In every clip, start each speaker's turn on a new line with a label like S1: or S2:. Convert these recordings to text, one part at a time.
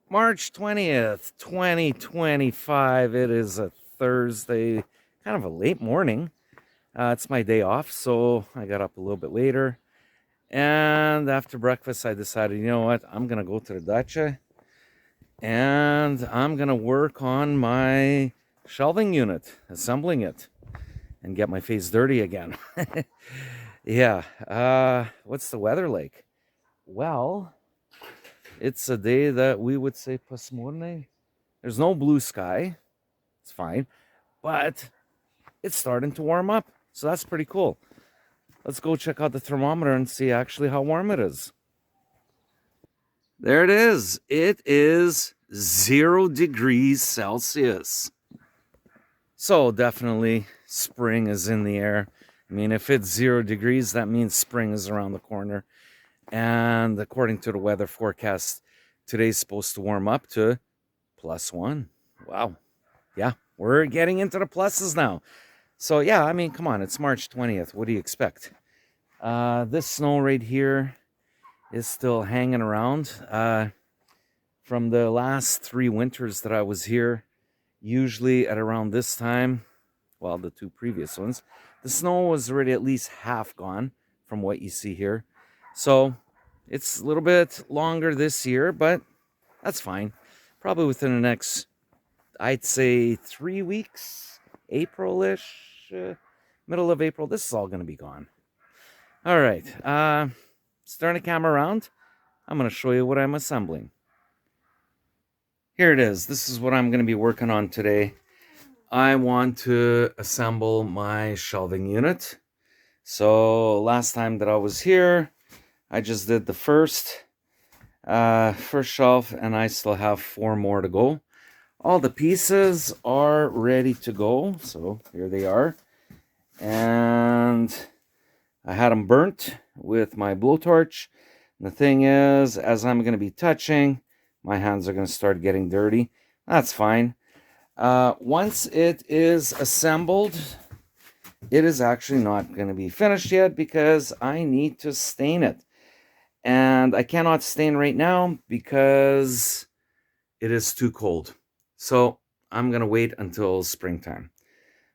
S1: March 20th, 2025. It is a Thursday, kind of a late morning. It's my day off, so I got up a little bit later. And after breakfast, I decided, you know what? I'm going to go to the dacha and I'm going to work on my shelving unit, assembling it, and get my face dirty again. Yeah. What's the weather like? Well, it's a day that we would say pasmurne. There's no blue sky. It's fine, but it's starting to warm up. So that's pretty cool. Let's go check out the thermometer and see actually how warm it is. There it is. It is 0 degrees Celsius. So definitely spring is in the air. I mean, if it's 0 degrees, that means spring is around the corner. And according to the weather forecast, today's supposed to warm up to +1. Wow. Yeah, we're getting into the pluses now. So yeah, I mean, come on, it's March 20th. What do you expect? This snow right here is still hanging around. From the last 3 winters that I was here, usually at around this time, well, the 2 previous ones, the snow was already at least half gone from what you see here. So it's a little bit longer this year, but that's fine. Probably within the next, I'd say 3 weeks, April-ish, middle of April, this is all going to be gone. All right, turn the camera around. I'm going to show you what I'm assembling. Here it is. This is what I'm going to be working on today. I want to assemble my shelving unit. So last time that I was here, I just did the first shelf, and I still have 4 more to go. All the pieces are ready to go, so here they are. And I had them burnt with my blowtorch. And the thing is, as I'm going to be touching, my hands are going to start getting dirty. That's fine. Once it is assembled, it is actually not going to be finished yet because I need to stain it. And I cannot stain right now because it is too cold. So I'm going to wait until springtime.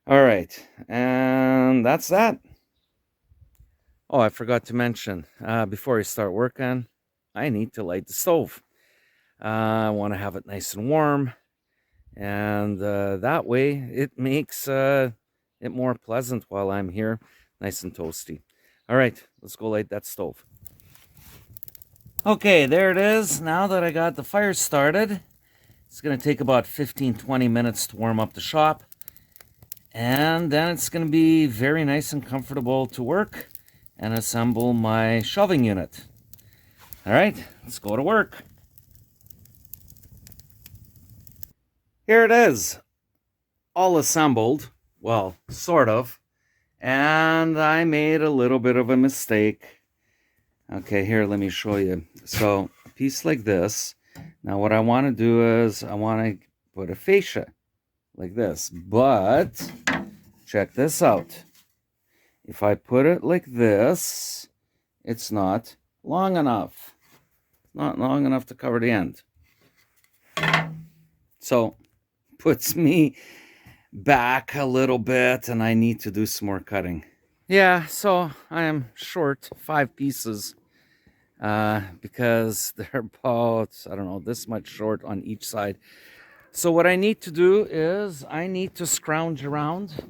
S1: All right, and that's that. Oh, I forgot to mention, before I start working, I need to light the stove. I want to have it nice and warm, and that way it makes it more pleasant while I'm here, nice and toasty. All right, let's go light that stove. Okay, there it is. Now that I got the fire started, it's going to take about 15-20 minutes to warm up the shop, and then it's going to be very nice and comfortable to work and assemble my shelving unit. All right, let's go to work. Here it is, all assembled, well, sort of, and I made a little bit of a mistake. Okay, here, let me show you. So, a piece like this. Now, what I want to do is I want to put a fascia like this, but check this out. If I put it like this, it's not long enough. Not long enough to cover the end. So, puts me back a little bit, and I need to do some more cutting. Yeah, so I am short 5 pieces because they're about, I don't know, this much short on each side. So what I need to do is I need to scrounge around.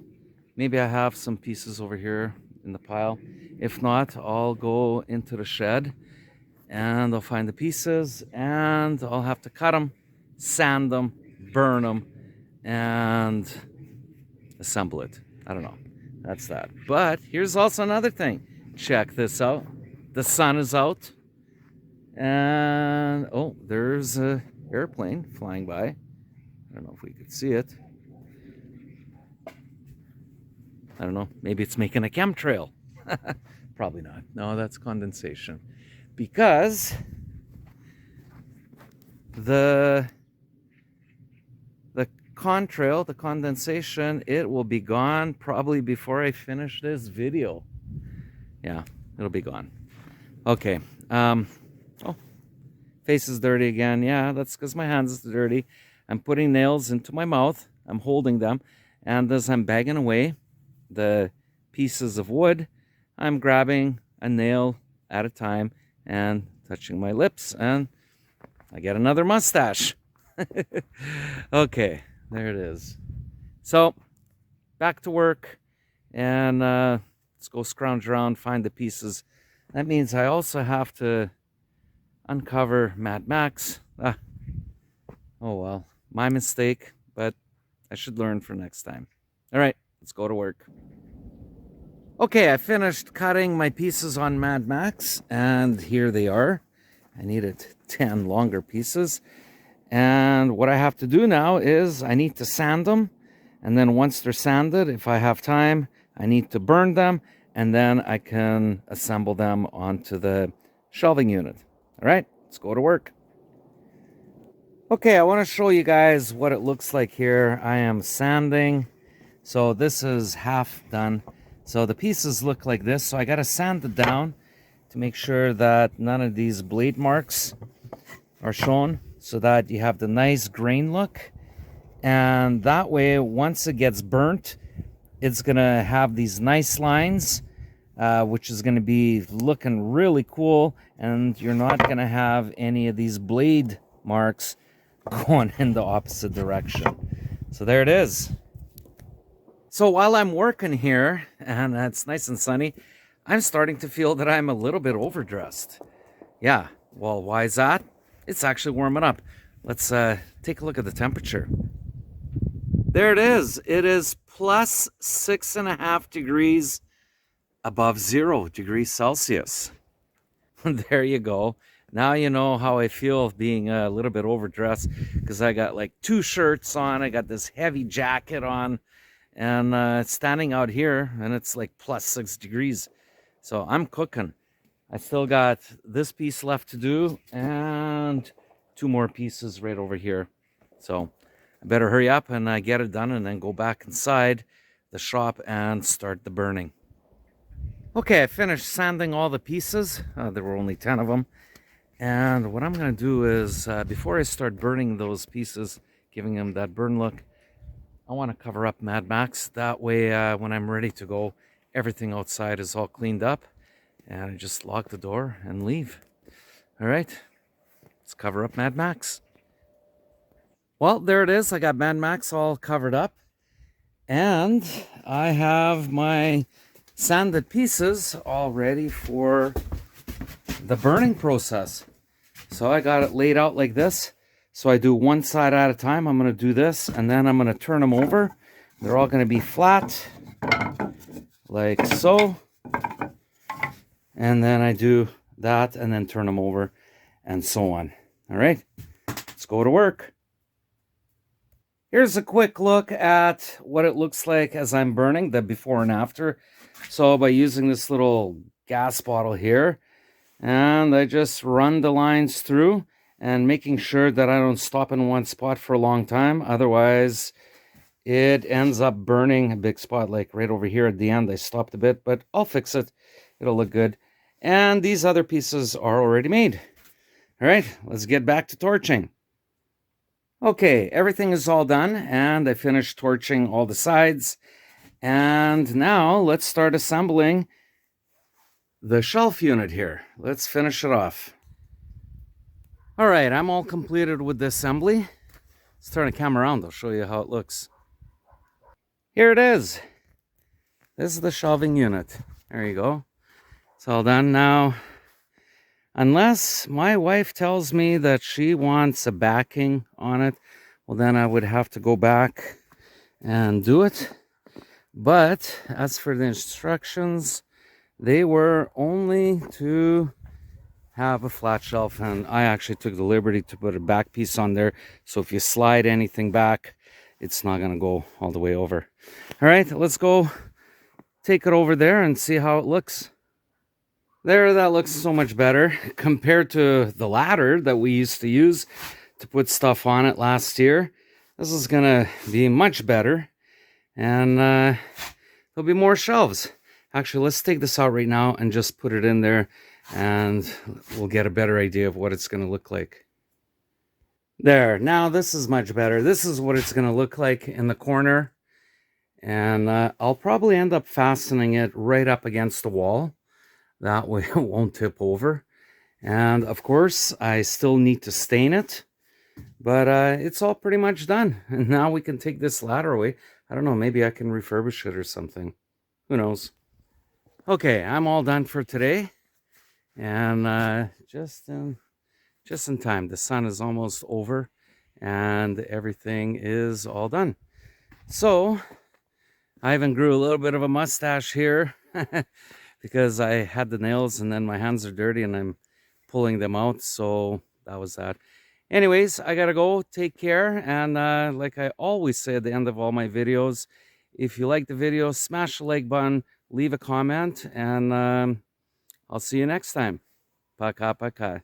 S1: Maybe I have some pieces over here in the pile. If not, I'll go into the shed and I'll find the pieces and I'll have to cut them, sand them, burn them, and assemble it. I don't know. That's that. But here's also another thing. Check this out. The sun is out. And oh, there's a airplane flying by. I don't know if we could see it. I don't know. Maybe it's making a chemtrail. Probably not. No, that's condensation. Because the contrail, the condensation, it will be gone probably before I finish this video. Yeah, it'll be gone. Okay. Oh, Face is dirty again. Yeah, that's because my hands are dirty. I'm putting nails into my mouth. I'm holding them. And as I'm bagging away the pieces of wood, I'm grabbing a nail at a time and touching my lips, and I get another mustache. Okay, there it is. So, back to work, and let's go scrounge around, find the pieces. That means I also have to uncover Mad Max. Oh well, my mistake, but I should learn for next time. All right, let's go to work. Okay, I finished cutting my pieces on Mad Max, and here they are. I needed 10 longer pieces. And what I have to do now is I need to sand them. And then once they're sanded, if I have time, I need to burn them. And then I can assemble them onto the shelving unit. All right, let's go to work. Okay, I want to show you guys what it looks like here. I am sanding. So this is half done. So the pieces look like this. So I got to sand it down to make sure that none of these blade marks are shown, so that you have the nice grain look. And that way, once it gets burnt, it's gonna have these nice lines, which is gonna be looking really cool, and you're not gonna have any of these blade marks going in the opposite direction. So there it is. So while I'm working here, and it's nice and sunny, I'm starting to feel that I'm a little bit overdressed. Yeah, well, why is that? It's actually warming up. Let's take a look at the temperature. There it is. It is plus 6.5 degrees above 0 degrees Celsius. There you go. Now you know how I feel being a little bit overdressed, because I got like 2 shirts on. I got this heavy jacket on, and standing out here, and it's like plus 6 degrees. So I'm cooking. I still got this piece left to do and 2 more pieces right over here. So I better hurry up and get it done, and then go back inside the shop and start the burning. Okay, I finished sanding all the pieces. There were only 10 of them. And what I'm going to do is, before I start burning those pieces, giving them that burn look, I want to cover up Mad Max. That way, when I'm ready to go, everything outside is all cleaned up. And I just lock the door and leave. All right, let's cover up Mad Max. Well, there it is. I got Mad Max all covered up. And I have my sanded pieces all ready for the burning process. So I got it laid out like this. So I do one side at a time. I'm going to do this, and then I'm going to turn them over. They're all going to be flat, like so. And then I do that, and then turn them over, and so on. All right, let's go to work. Here's a quick look at what it looks like as I'm burning, the before and after. So by using this little gas bottle here, and I just run the lines through, and making sure that I don't stop in one spot for a long time. Otherwise, it ends up burning a big spot, like right over here at the end. I stopped a bit, but I'll fix it. It'll look good. And these other pieces are already made. All right, let's get back to torching. Okay, everything is all done, and I finished torching all the sides. And now let's start assembling the shelf unit here. Let's finish it off. All right, I'm all completed with the assembly. Let's turn the camera around. I'll show you how it looks. Here it is. This is the shelving unit. There you go. It's all done now. Unless my wife tells me that she wants a backing on it, well, then I would have to go back and do it. But as for the instructions, they were only to have a flat shelf, and I actually took the liberty to put a back piece on there, so if you slide anything back, it's not going to go all the way over. All right, let's go take it over there and see how it looks. There, that looks so much better compared to the ladder that we used to use to put stuff on it last year. This is going to be much better, and there'll be more shelves. Actually, let's take this out right now and just put it in there and we'll get a better idea of what it's going to look like. There, now this is much better. This is what it's going to look like in the corner. And I'll probably end up fastening it right up against the wall. That way it won't tip over. And of course, I still need to stain it. But it's all pretty much done. And now we can take this ladder away. I don't know, maybe I can refurbish it or something. Who knows? Okay, I'm all done for today. And just in time. The sun is almost over and everything is all done. So I even grew a little bit of a mustache here because I had the nails and then my hands are dirty and I'm pulling them out. So that was that. Anyways, I gotta go. Take care. And like I always say at the end of all my videos, if you like the video, smash the like button, leave a comment, and I'll see you next time. Paka paka.